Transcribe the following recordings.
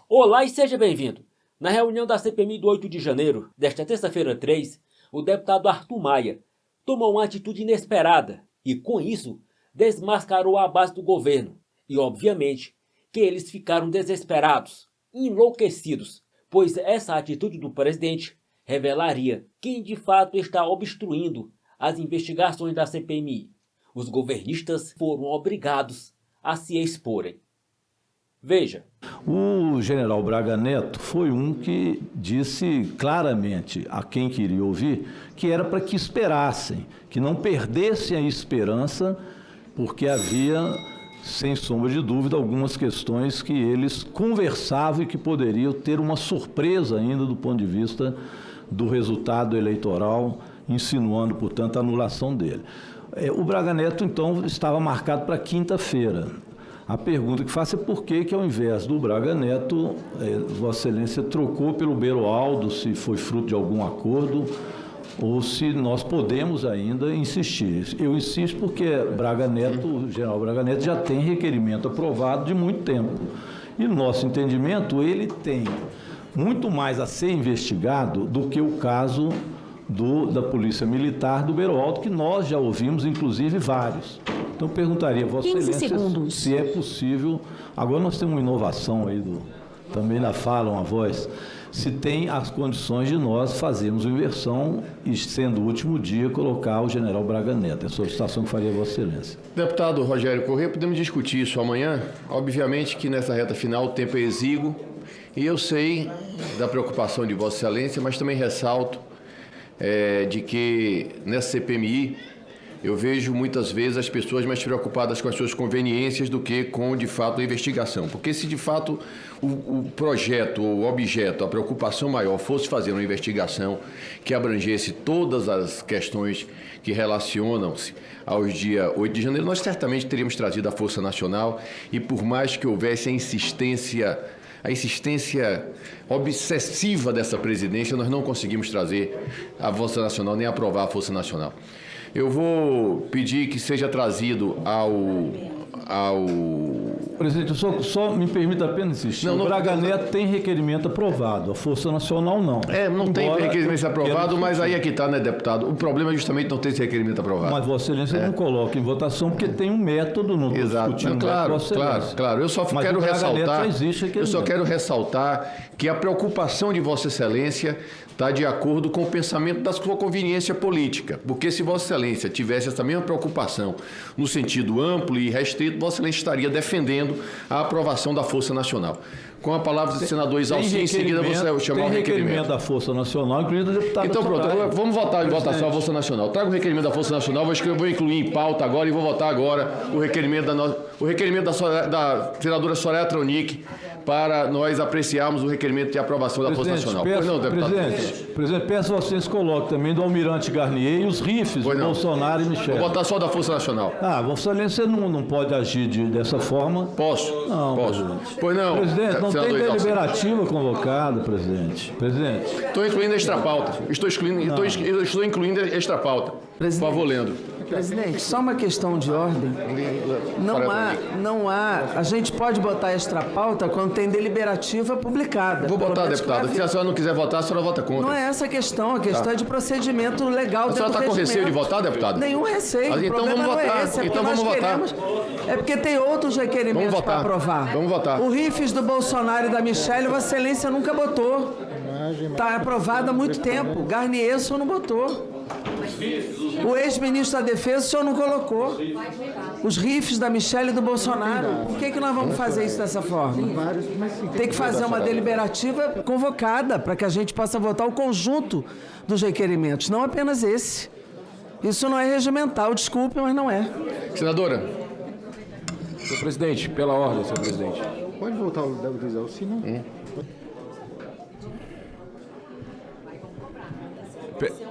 Olá e seja bem-vindo. Na reunião da CPMI do 8 de janeiro, desta terça-feira 3, o deputado Arthur Maia tomou uma atitude inesperada e, com isso, desmascarou a base do governo. E, obviamente, que eles ficaram desesperados, enlouquecidos, pois essa atitude do presidente revelaria quem de fato está obstruindo as investigações da CPMI. Os governistas foram obrigados a se exporem. Veja. O general Braga Neto foi um que disse claramente a quem queria ouvir que era para que esperassem, que não perdessem a esperança, porque havia, sem sombra de dúvida, algumas questões que eles conversavam e que poderiam ter uma surpresa ainda do ponto de vista do resultado eleitoral, insinuando, portanto, a anulação dele. O Braga Neto, então, estava marcado para quinta-feira. A pergunta que faço é por que, ao invés do Braga Neto, Vossa Excelência trocou pelo Beroaldo, se foi fruto de algum acordo, ou se nós podemos ainda insistir. Eu insisto porque o general Braga Neto já tem requerimento aprovado de muito tempo. E no nosso entendimento, ele tem muito mais a ser investigado do que o caso da Polícia Militar do Beroaldo, que nós já ouvimos, inclusive, vários. Então, eu perguntaria a Vossa Excelência se é possível. Agora nós temos uma inovação aí, também na fala, uma voz, se tem as condições de nós fazermos uma inversão e, sendo o último dia, colocar o general Braga Neto. É a solicitação que faria a Vossa Excelência. Deputado Rogério Corrêa, podemos discutir isso amanhã. Obviamente que nessa reta final o tempo é exíguo e eu sei da preocupação de Vossa Excelência, mas também ressalto de que nessa CPMI eu vejo muitas vezes as pessoas mais preocupadas com as suas conveniências do que com, de fato, a investigação. Porque se, de fato, o projeto, o objeto, a preocupação maior fosse fazer uma investigação que abrangesse todas as questões que relacionam-se aos dia 8 de janeiro, nós certamente teríamos trazido a Força Nacional e, por mais que houvesse a insistência obsessiva dessa presidência, nós não conseguimos trazer a Força Nacional nem aprovar a Força Nacional. Eu vou pedir que seja trazido ao... Presidente, só me permita apenas insistir. O Braga Neto tem requerimento aprovado, a Força Nacional não. Não tem requerimento aprovado, mas aí é que está, né, deputado? O problema é justamente não ter esse requerimento aprovado. Mas Vossa Excelência não coloca em votação porque tem um método, não estou discutindo. Claro. Eu só quero ressaltar que a preocupação de Vossa Excelência está de acordo com o pensamento da sua conveniência política. Porque se Vossa Excelência tivesse essa mesma preocupação no sentido amplo e restrito, Vossa Excelência estaria defendendo a aprovação da Força Nacional. Com a palavra do senador Isalci, em seguida você chamar o requerimento da Força Nacional, incluindo o deputado. Então pronto, vamos votar em votação a Força Nacional. Traga o requerimento da Força Nacional, vou incluir em pauta agora e vou votar agora o requerimento da senadora Soraya Tronic para nós apreciarmos o requerimento de aprovação da Força Nacional. Presidente, peço a vocês coloquem também do Almirante Garnier e os rifes do Bolsonaro e Michel. Vou votar só da Força Nacional. Vossa Excelência não pode agir dessa forma. Posso? Não, posso. Presidente. Pois não. Presidente, não tem deliberativa convocada, presidente. Estou incluindo a extrapauta. Estou incluindo a extrapauta. Por favor, Leandro. Presidente, só uma questão de ordem. Não há. A gente pode botar extra pauta quando tem deliberativa publicada. Vou botar, deputado. Se a senhora não quiser votar, a senhora vota contra. Não é essa a questão. A questão é de procedimento legal. A senhora está com receio de votar, deputado? Nenhum receio. Então vamos votar. Então vamos votar. É porque tem outros requerimentos para aprovar. Vamos votar. O rifes do Bolsonaro e da Michelle, Vossa Excelência nunca botou. Está aprovado há muito tempo. Garnier, o senhor não botou. O ex-ministro da Defesa, o senhor não colocou. Os rifes da Michelle e do Bolsonaro. Por que nós vamos fazer isso dessa forma? Tem que fazer uma deliberativa convocada para que a gente possa votar o conjunto dos requerimentos, não apenas esse. Isso não é regimental, desculpe, mas não é. Senadora. Senhor presidente, pela ordem, senhor presidente. Pode voltar o deputado Isalci, não?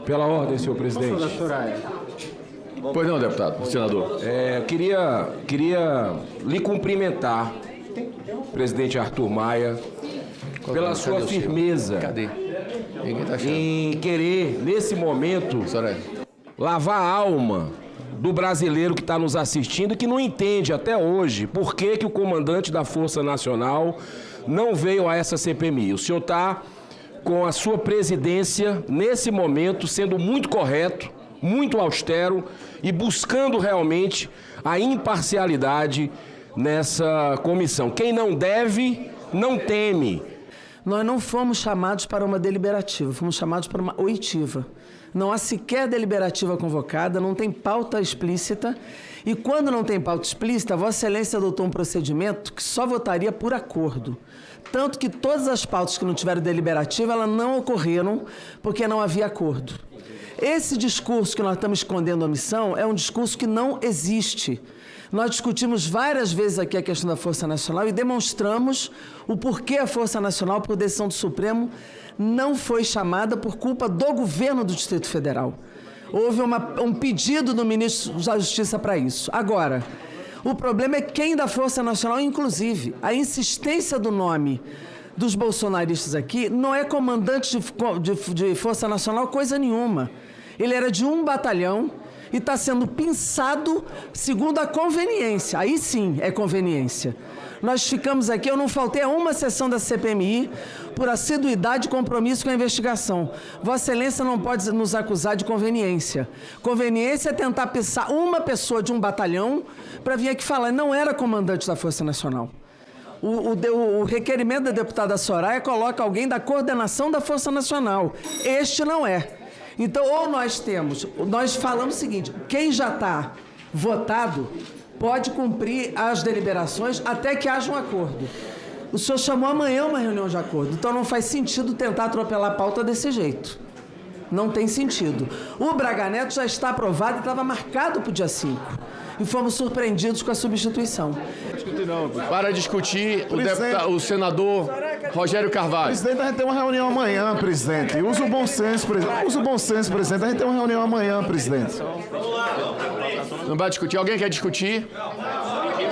Pela ordem, senhor presidente. Pois não, deputado, senador. Queria lhe cumprimentar, presidente Arthur Maia, pela sua firmeza em querer, nesse momento, lavar a alma do brasileiro que está nos assistindo e que não entende até hoje por que o comandante da Força Nacional não veio a essa CPMI. O senhor está com a sua presidência, nesse momento, sendo muito correto, muito austero e buscando realmente a imparcialidade nessa comissão. Quem não deve, não teme. Nós não fomos chamados para uma deliberativa, fomos chamados para uma oitiva. Não há sequer deliberativa convocada, não tem pauta explícita. E quando não tem pauta explícita, Vossa Excelência adotou um procedimento que só votaria por acordo. Tanto que todas as pautas que não tiveram deliberativa, elas não ocorreram porque não havia acordo. Esse discurso que nós estamos escondendo a omissão é um discurso que não existe. Nós discutimos várias vezes aqui a questão da Força Nacional e demonstramos o porquê a Força Nacional, por decisão do Supremo, não foi chamada por culpa do governo do Distrito Federal. Houve um pedido do ministro da Justiça para isso. Agora, o problema é quem da Força Nacional, inclusive, a insistência do nome dos bolsonaristas aqui não é comandante de Força Nacional coisa nenhuma. Ele era de um batalhão e está sendo pinçado segundo a conveniência. Aí sim é conveniência. Nós ficamos aqui, eu não faltei a uma sessão da CPMI por assiduidade e compromisso com a investigação. Vossa Excelência não pode nos acusar de conveniência. Conveniência é tentar pinçar uma pessoa de um batalhão para vir aqui falar. Não era comandante da Força Nacional. O requerimento da deputada Soraya coloca alguém da coordenação da Força Nacional. Este não é. Então, ou nós falamos o seguinte, quem já está votado pode cumprir as deliberações até que haja um acordo. O senhor chamou amanhã uma reunião de acordo, então não faz sentido tentar atropelar a pauta desse jeito. Não tem sentido. O Braga Neto já está aprovado e estava marcado para o dia 5. E fomos surpreendidos com a substituição. Para discutir, o senador Rogério Carvalho. Presidente, a gente tem uma reunião amanhã, presidente. Usa o bom senso, presidente. Usa o bom senso, presidente. A gente tem uma reunião amanhã, presidente. Não vai discutir? Alguém quer discutir?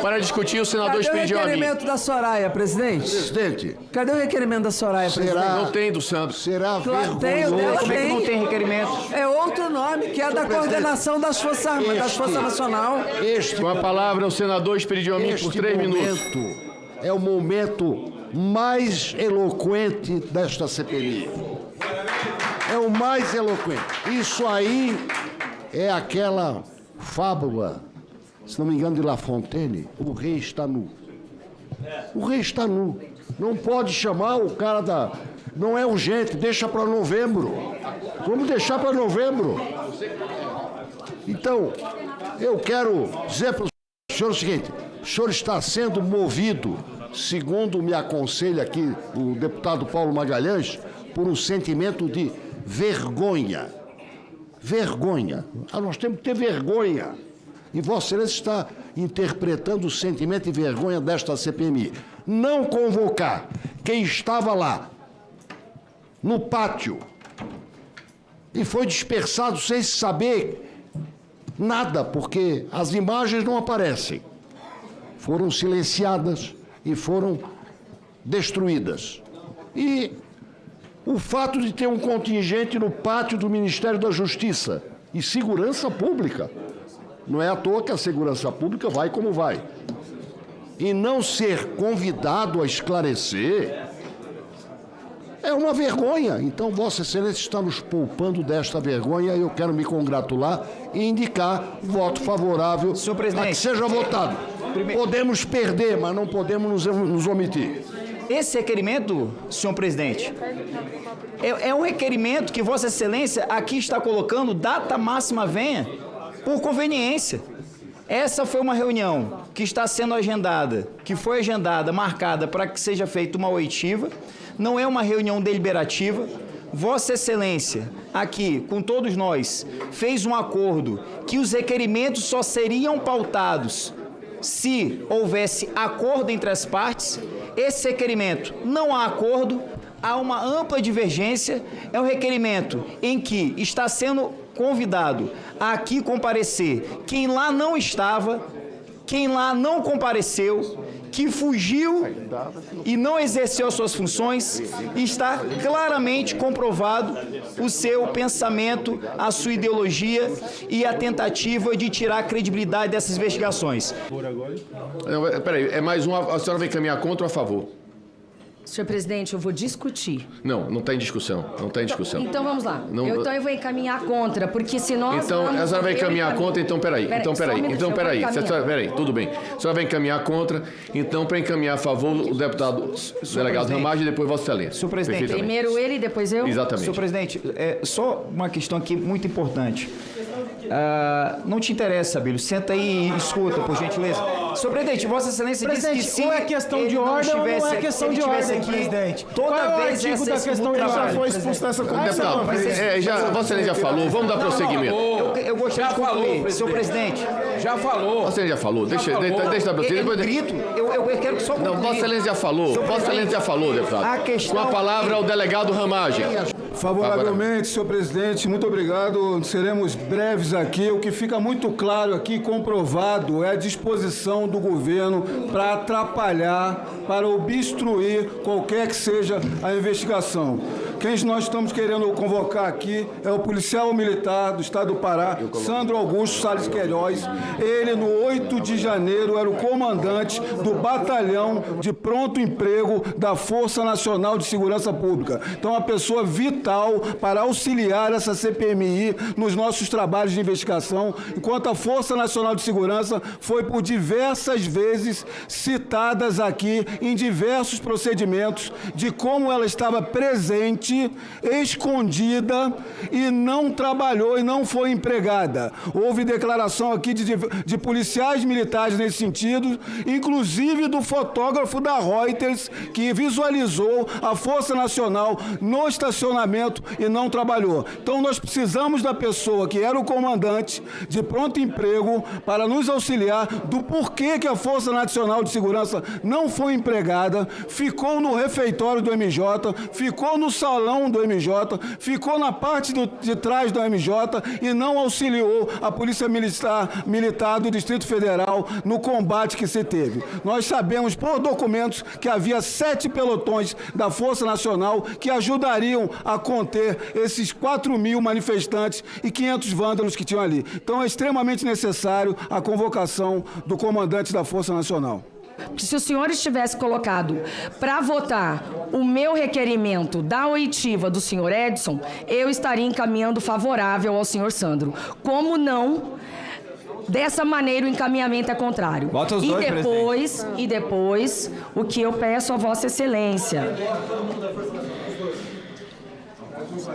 Para discutir, o senador Espírito Cadê o requerimento da Soraya, presidente? Presidente. Cadê o requerimento da Soraya, presidente? Não tem do Santos. Será Claro, vergonhoso. Como é que não tem requerimento? É outro nome, que é da coordenação das Forças Armadas, das Forças Nacional. Com a palavra, o senador Espírito Amin por 3 minutos. É o momento mais eloquente desta CPMI. É o mais eloquente. Isso aí é aquela fábula, se não me engano, de La Fontaine, o rei está nu. O rei está nu. Não pode chamar o cara da... Não é urgente, deixa para novembro. Vamos deixar para novembro. Então, eu quero dizer para o senhor o seguinte, o senhor está sendo movido, segundo me aconselha aqui o deputado Paulo Magalhães, por um sentimento de vergonha. Vergonha. Nós temos que ter vergonha. E Vossa Excelência está interpretando o sentimento de vergonha desta CPMI. Não convocar quem estava lá, no pátio, e foi dispersado sem saber nada, porque as imagens não aparecem. Foram silenciadas e foram destruídas. E o fato de ter um contingente no pátio do Ministério da Justiça e Segurança Pública, não é à toa que a Segurança Pública vai como vai, e não ser convidado a esclarecer, é uma vergonha. Então, Vossa Excelência está nos poupando desta vergonha e eu quero me congratular e indicar voto favorável senhor presidente, a que seja votado. Podemos perder, mas não podemos nos omitir. Esse requerimento, senhor presidente, é um requerimento que Vossa Excelência aqui está colocando data máxima venha por conveniência. Essa foi uma reunião que está sendo agendada, que foi agendada, marcada para que seja feita uma oitiva. Não é uma reunião deliberativa. Vossa Excelência, aqui, com todos nós, fez um acordo que os requerimentos só seriam pautados se houvesse acordo entre as partes. Esse requerimento não há acordo, há uma ampla divergência. É um requerimento em que está sendo convidado a aqui comparecer quem lá não estava, quem lá não compareceu, que fugiu e não exerceu as suas funções, e está claramente comprovado o seu pensamento, a sua ideologia e a tentativa de tirar a credibilidade dessas investigações. Peraí, é mais uma. A senhora vai caminhar contra ou a favor? Senhor presidente, eu vou discutir. Não está em discussão. Não está em discussão. Então vamos lá. Não, então eu vou encaminhar contra, porque se nós. Então, a senhora vai encaminhar contra, então peraí. Peraí, tudo bem. A senhora vai encaminhar contra, então, para encaminhar a favor, o deputado delegado Ramagem e depois Vossa Excelência. Senhor presidente. Primeiro ele e depois eu? Exatamente. Senhor presidente, só uma questão aqui muito importante. Não te interessa, Abílio? Senta aí e escuta, por gentileza. Senhor presidente, Vossa Excelência disse que se ou é questão de ordem ou não é questão de ordem, presidente. Toda vez é o artigo da questão de ordem? Já foi expulso dessa comissão. Vossa Excelência já falou, vamos dar prosseguimento. Eu gostaria de concluir, senhor presidente. Já falou. Vossa Excelência já falou, deixa dar prosseguimento. Eu grito, eu quero só concluir. Não, Vossa Excelência já falou, deputado. Com a palavra ao delegado Ramagem. Favoravelmente, senhor presidente, muito obrigado. Seremos breves aqui. O que fica muito claro aqui, comprovado, é a disposição do governo para atrapalhar, para obstruir qualquer que seja a investigação. Quem nós estamos querendo convocar aqui é o policial militar do estado do Pará, Sandro Augusto Salles Queiroz. Ele, no 8 de janeiro, era o comandante do batalhão de pronto emprego da Força Nacional de Segurança Pública. Então, uma pessoa vital para auxiliar essa CPMI nos nossos trabalhos de investigação, enquanto a Força Nacional de Segurança foi por diversas vezes citadas aqui em diversos procedimentos de como ela estava presente, escondida e não trabalhou e não foi empregada. Houve declaração aqui de policiais militares nesse sentido, inclusive do fotógrafo da Reuters, que visualizou a Força Nacional no estacionamento e não trabalhou. Então nós precisamos da pessoa que era o comandante de pronto emprego para nos auxiliar do porquê que a Força Nacional de Segurança não foi empregada, ficou no refeitório do MJ, ficou no salão do MJ, ficou na parte de trás do MJ e não auxiliou a Polícia Militar do Distrito Federal no combate que se teve. Nós sabemos por documentos que havia 7 pelotões da Força Nacional que ajudariam a conter esses 4.000 manifestantes e 500 vândalos que tinham ali. Então é extremamente necessário a convocação do comandante da Força Nacional. Se o senhor estivesse colocado para votar o meu requerimento da oitiva do senhor Edson, eu estaria encaminhando favorável ao senhor Sandro. Como não? Dessa maneira o encaminhamento é contrário. Bota os dois, presidente. E depois, o que eu peço a Vossa Excelência.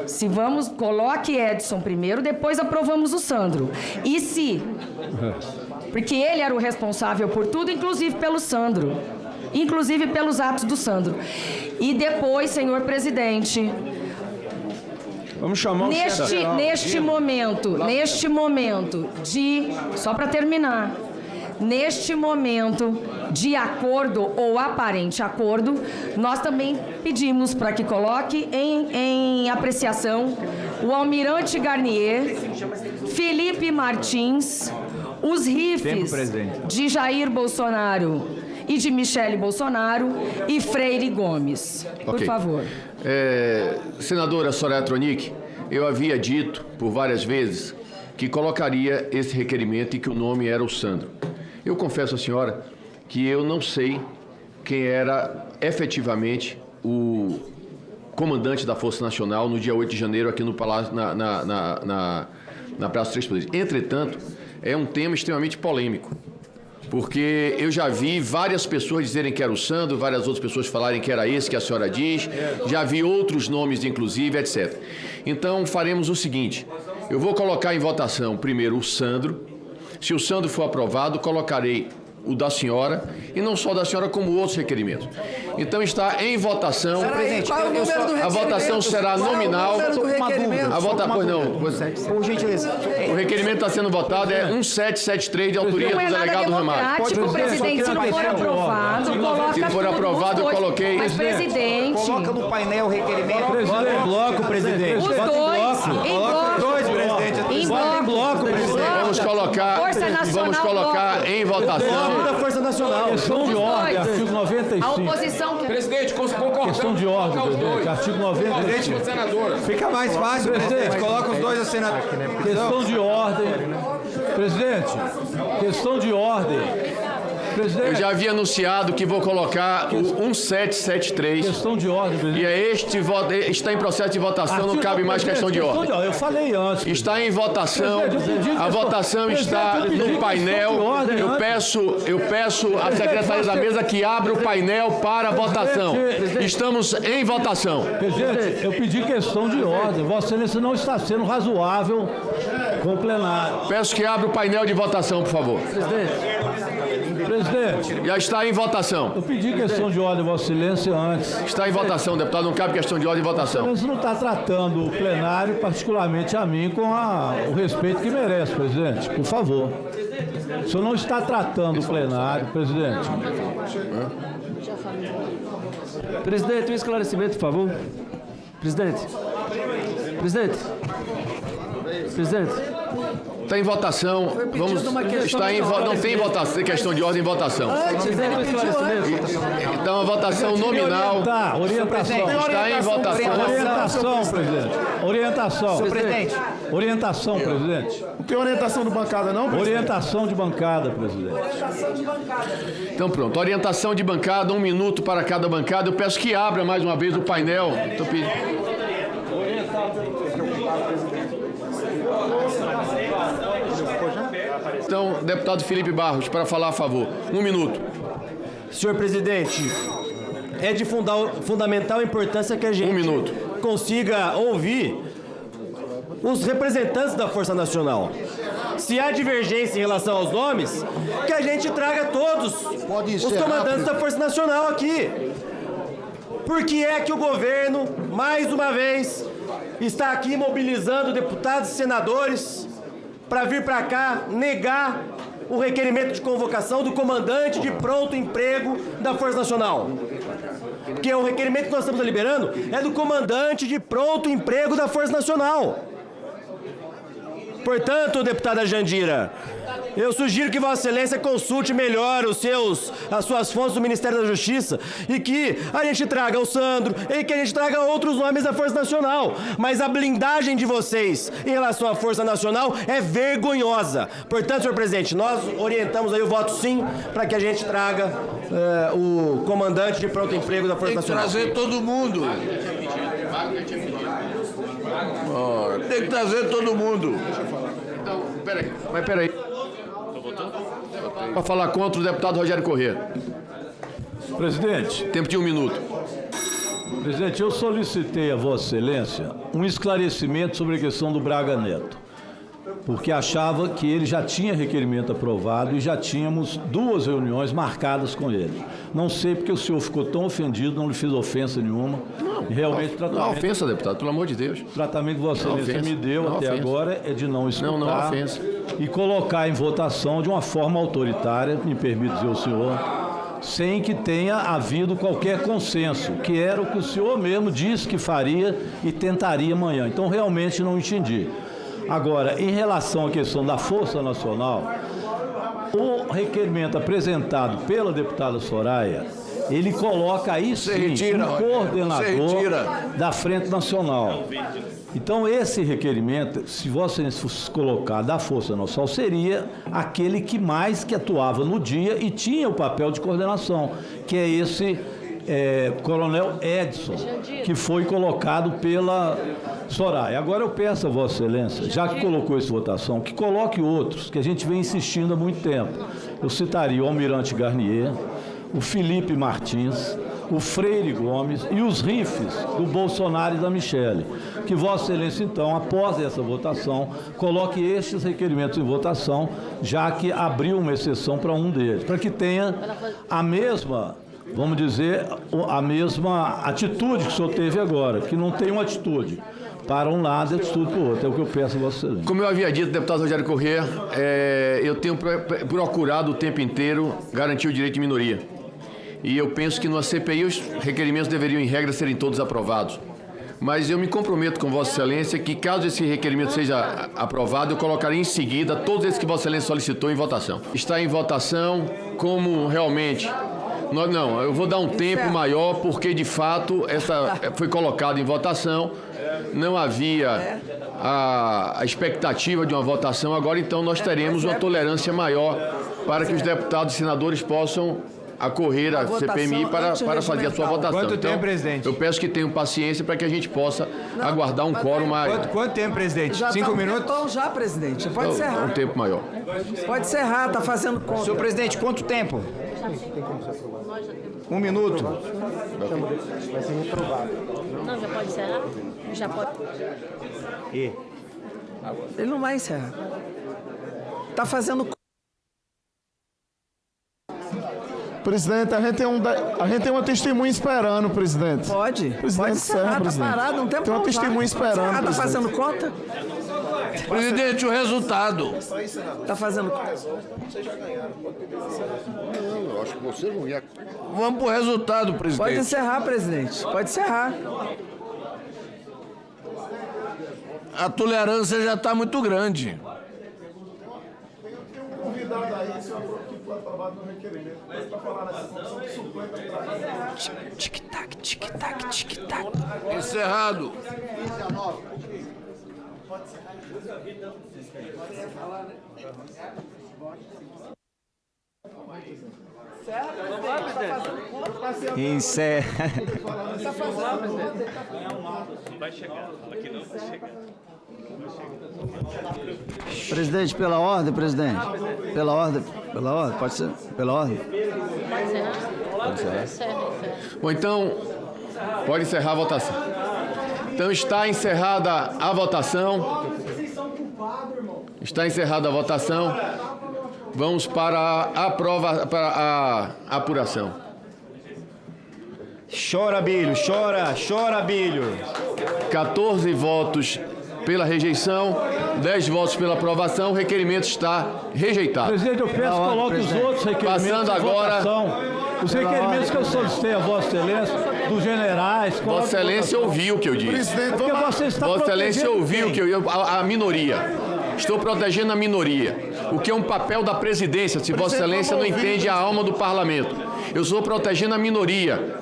Se vamos, coloque Edson primeiro, depois aprovamos o Sandro. E se... Porque ele era o responsável por tudo, inclusive pelo Sandro. Inclusive pelos atos do Sandro. E depois, senhor presidente... Vamos chamar o neste momento de... Só para terminar. Neste momento de acordo ou aparente acordo, nós também pedimos para que coloque em apreciação o Almirante Garnier, Felipe Martins, os rifes de Jair Bolsonaro e de Michele Bolsonaro e Freire Gomes. Por favor. Senadora Soraya Tronic, eu havia dito por várias vezes que colocaria esse requerimento e que o nome era o Sandro. Eu confesso à senhora que eu não sei quem era efetivamente o comandante da Força Nacional no dia 8 de janeiro aqui no Palácio, na Praça Três Poderes. Entretanto, é um tema extremamente polêmico, porque eu já vi várias pessoas dizerem que era o Sandro, várias outras pessoas falarem que era esse que a senhora diz, já vi outros nomes, inclusive, etc. Então, faremos o seguinte, eu vou colocar em votação primeiro o Sandro. Se o Sandro for aprovado, colocarei o da senhora, e não só da senhora, como outros requerimentos. Então está em votação. A votação será nominal. Por gentileza. O requerimento está sendo votado, é 1773, de autoria do delegado Ramalho. Presidente, se não for aprovado, coloca. Se for aprovado, eu coloquei. Mas, presidente. Coloca no painel o requerimento. Bota em bloco, presidente. Os dois. Em bloco, presidente. Vamos colocar em votação. Da Força Nacional. Questão de ordem, artigo 95. A oposição quer. Presidente, concordamos. Questão de ordem, presidente, artigo 95. Fica mais fácil, presidente. Coloca os dois assim na... Questão de ordem. Presidente, questão de ordem. Eu já havia anunciado que vou colocar o 1773. Questão de ordem, presidente. E é este voto, está em processo de votação, não cabe mais questão de ordem. Eu falei antes. Está em votação, a votação está no painel. Eu peço à secretaria da mesa que abra o painel para a votação. Estamos em votação. Presidente, eu pedi questão de ordem. Vossa Excelência não está sendo razoável com o plenário. Peço que abra o painel de votação, por favor. Presidente. Já está em votação. Eu pedi questão de ordem, Vossa Excelência, antes. Está em votação, deputado. Não cabe questão de ordem e votação. Vossa Excelência não está tratando o plenário, particularmente a mim, com o respeito que merece, presidente. Por favor. O senhor não está tratando o plenário, presidente. Presidente, um esclarecimento, por favor. Presidente. Presidente. Está em votação. Vamos. Está em não tem votação, questão de ordem em votação. Então a votação nominal. Orientação. Está em votação. Orientação, presidente. Orientação. Presidente. Orientação, presidente. Não tem orientação de bancada, não, presidente? Orientação de bancada, presidente. Então pronto. Orientação de bancada, 1 minuto para cada bancada. Eu peço que abra mais uma vez o painel. Estou pedindo. Então, deputado Felipe Barros, para falar a favor. 1 minuto. Senhor presidente, é de fundamental importância que a gente consiga ouvir os representantes da Força Nacional. Se há divergência em relação aos nomes, que a gente traga todos os comandantes da Força Nacional aqui. Por que é que o governo, mais uma vez, está aqui mobilizando deputados e senadores para vir para cá negar o requerimento de convocação do comandante de pronto emprego da Força Nacional? Porque o requerimento que nós estamos liberando é do comandante de pronto emprego da Força Nacional. Portanto, deputada Jandira, eu sugiro que Vossa Excelência consulte melhor as suas fontes do Ministério da Justiça e que a gente traga o Sandro e que a gente traga outros nomes da Força Nacional. Mas a blindagem de vocês em relação à Força Nacional é vergonhosa. Portanto, senhor presidente, nós orientamos aí o voto sim para que a gente traga o comandante de pronto emprego da Força Nacional. Tem que trazer todo mundo. Tem que trazer todo mundo. Então, peraí. Para falar contra o deputado Rogério Corrêa. Presidente. Tempo de 1 minuto. Presidente, eu solicitei a Vossa Excelência um esclarecimento sobre a questão do Braga Neto, porque achava que ele já tinha requerimento aprovado e já tínhamos 2 reuniões marcadas com ele. Não sei porque o senhor ficou tão ofendido, não lhe fiz ofensa nenhuma. Realmente, não há ofensa, deputado, pelo amor de Deus. O tratamento que Vossa Excelência me deu até agora é de não escutar não há ofensa. E colocar em votação de uma forma autoritária, me permite dizer o senhor, sem que tenha havido qualquer consenso, que era o que o senhor mesmo disse que faria e tentaria amanhã. Então, realmente não entendi. Agora, em relação à questão da Força Nacional, o requerimento apresentado pela deputada Soraya, ele coloca aí sim um coordenador da Frente Nacional. Então, esse requerimento, se Vossa Excelência fosse colocar da Força Nacional, seria aquele que mais que atuava no dia e tinha o papel de coordenação, que é esse Coronel Edson, que foi colocado pela Soraya. Agora eu peço a Vossa Excelência, já que colocou essa votação, que coloque outros, que a gente vem insistindo há muito tempo. Eu citaria o Almirante Garnier, o Felipe Martins, o Freire Gomes e os rifes do Bolsonaro e da Michele. Que Vossa Excelência, então, após essa votação, coloque estes requerimentos em votação, já que abriu uma exceção para um deles, para que tenha a mesma, vamos dizer, a mesma atitude que o senhor teve agora, que não tem uma atitude para um lado e atitude para o outro. É o que eu peço a Vossa Excelência. Como eu havia dito, deputado Rogério Corrêa, eu tenho procurado o tempo inteiro garantir o direito de minoria. E eu penso que na CPI os requerimentos deveriam, em regra, serem todos aprovados. Mas eu me comprometo com Vossa Excelência que, caso esse requerimento seja aprovado, eu colocarei em seguida todos esses que Vossa Excelência solicitou em votação. Está em votação como realmente... Não, eu vou dar um tempo maior, porque, de fato, essa foi colocado em votação. Não havia a expectativa de uma votação. Agora, então, nós teremos uma tolerância maior para que os deputados e senadores possam acorrer à CPMI para fazer a sua votação. Quanto tempo, presidente? Eu peço que tenham paciência para que a gente possa aguardar um quórum maior. Quanto tempo, presidente? Já 5 minutos? Então já, presidente. Pode encerrar. Um tempo maior. Pode encerrar, está fazendo conta. Senhor presidente, quanto tempo? 1 minuto. Vai ser reprovado. Não, já pode encerrar? Já pode. Ele não vai encerrar. Está fazendo conta. Presidente, a gente tem uma testemunha esperando, presidente. Pode. Presidente, Pode encerrar, tá parado, não tem Tem uma testemunha esperando. Está presidente. fazendo conta? Presidente, o resultado. Está fazendo conta. Eu acho que você não ia. Vamos para o resultado, presidente. Pode encerrar, presidente. Pode encerrar. A tolerância já está muito grande. Tic-tac, tic-tac, tic-tac. Encerrado. Encerra. Vai chegar. Aqui não vai chegar. Presidente, pela ordem, presidente. Pela ordem, pode ser? Pela ordem. Pode encerrar? Bom, então, pode encerrar a votação. Então, está encerrada a votação. Está encerrada a votação. Vamos para a apuração. Chora, Bílio, chora, Bílio. 14 votos pela rejeição, 10 votos pela aprovação, o requerimento está rejeitado. Presidente, eu peço que coloque os outros requerimentos Passando agora, os requerimentos que eu solicitei a Vossa Excelência, dos generais... Vossa Excelência ouviu o que eu disse. Porque você está Vossa Excelência protegendo ouviu quem? que eu a minoria. Estou protegendo a minoria, o que é um papel da presidência, se Vossa Excelência não entende a alma do parlamento. Eu estou protegendo a minoria.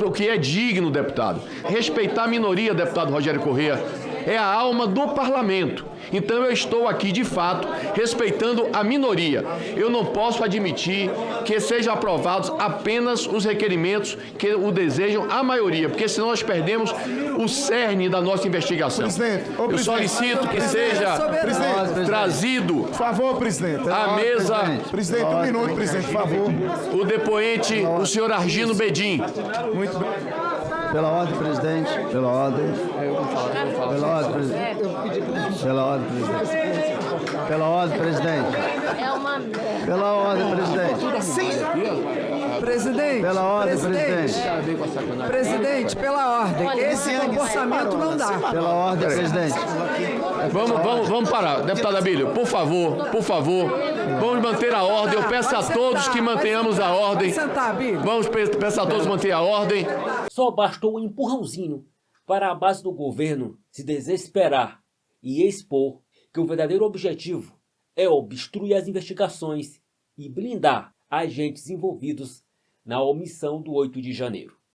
O que é digno, deputado. Respeitar a minoria, deputado Rogério Corrêa, é a alma do parlamento. Então eu estou aqui, de fato, respeitando a minoria. Eu não posso admitir que sejam aprovados apenas os requerimentos que o desejam a maioria, porque senão nós perdemos o cerne da nossa investigação. Eu solicito que seja trazido Por favor, presidente. à mesa Presidente, 1 minuto, presidente, por favor. o depoente, o senhor Argino Bedin. Muito bem. Pela ordem, presidente. Pela ordem. Pela ordem, presidente. Pela ordem, presidente. Pela ordem, presidente. É uma merda. Pela ordem, presidente. Sim. Presidente. Pela ordem, presidente. Presidente, pela ordem. Esse comportamento não dá. Pela ordem, presidente. Vamos parar. Deputado Abílio, por favor, vamos manter a ordem. Eu peço a todos que mantenhamos a ordem. Vamos peço a todos manter a ordem. Só bastou um empurrãozinho para a base do governo se desesperar e expor que o verdadeiro objetivo é obstruir as investigações e blindar agentes envolvidos na omissão do 8 de janeiro.